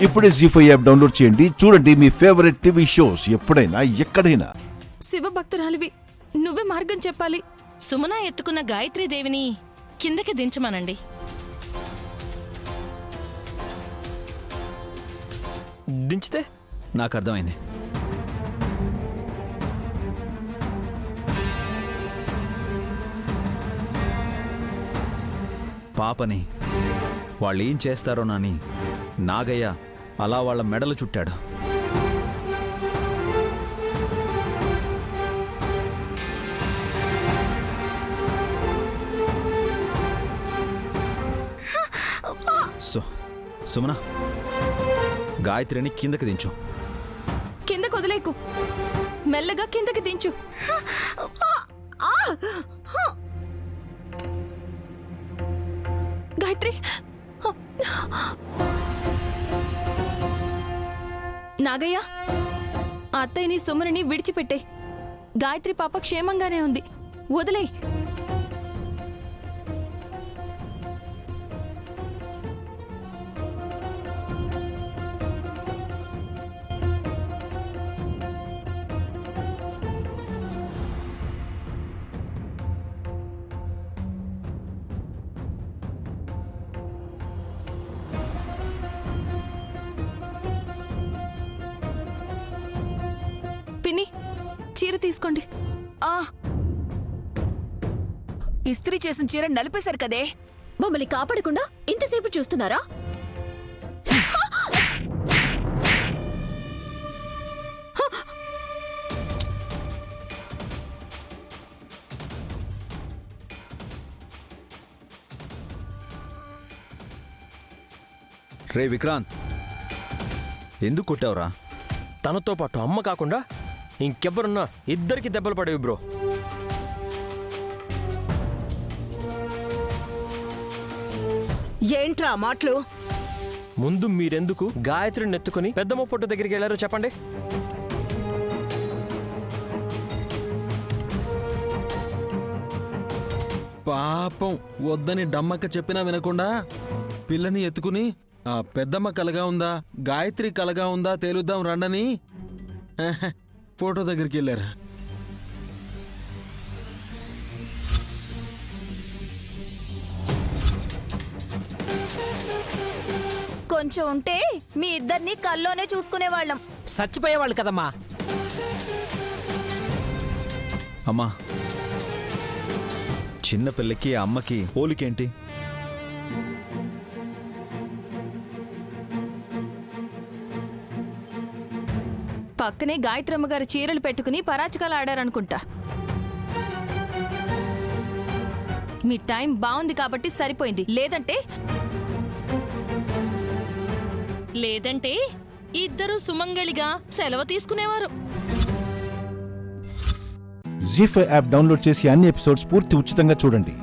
ఇప్పుడే జీ5 app download చేయండి. చూడండి మీ ఫేవరెట్ టీవీ షోస్ ఎప్పుడైనా ఎక్కడైనా. శివ భక్తురాలివి, నువ్వే మార్గం చెప్పాలి. సుమన ఎత్తుకున్న గాయత్రీదేవిని కిందకి దించమనండి. దించితే నాకు అర్థమైంది. పాపని వాళ్ళేం చేస్తారోనని నాగయ్య అలా వాళ్ళ మెడలు చుట్టాడు. సుమన, గాయత్రిని కిందకి దించు. కిందకు వదిలేకు, మెల్లగా కిందకి దించు. గాయత్రి, నాగయ్య, అత్తయ్యని సుమని విడిచిపెట్టే. గాయత్రి పాప క్షేమంగానే ఉంది, వదిలే. పిన్ని, చీర తీసుకోండి. ఇస్త్రీ చేసిన చీర నలిపేశారు కదే. మమ్మల్ని కాపాడకుండా ఇంతసేపు చూస్తున్నారా? రే విక్రాంత్, ఎందుకు కొట్టావురా? తనతో పాటు అమ్మ కాకుండా ఇంకెవ్వరున్నా ఇద్దరికి దెబ్బలు పడేవి బ్రో. ఏంట్రా మాటలు? ముందు మీరెందుకు గాయత్రిని ఎత్తుకుని పెద్దమ్మ ఫోటో దగ్గరికి వెళ్ళారో చెప్పండి. పాపం వద్దని డమ్మక్క చెప్పినా వినకుండా పిల్లని ఎత్తుకుని ఆ పెద్దమ్మ కలగా ఉందా గాయత్రి కలగా ఉందా తేలుద్దాం రండని ఫోటో దగ్గరికి వెళ్ళారు. కొంచెం ఉంటే మీ ఇద్దరిని కల్లోనే చూసుకునేవాళ్ళం. చచ్చిపోయేవాళ్ళు కదమ్మా. అమ్మా, చిన్న పిల్లకి అమ్మకి పోలికేంటి? పక్కనే గాయత్రమ్మ గారి చీరలు పెట్టుకుని పరాచకాలు ఆడారనుకుంటా. మీ టైం బాగుంది కాబట్టి సరిపోయింది, లేదంటే ఇద్దరు సుమంగళిగా సెలవు తీసుకునేవారు. జీ5 యాప్ డౌన్లోడ్ చేసి అన్ని ఎపిసోడ్స్ పూర్తి ఉచితంగా చూడండి.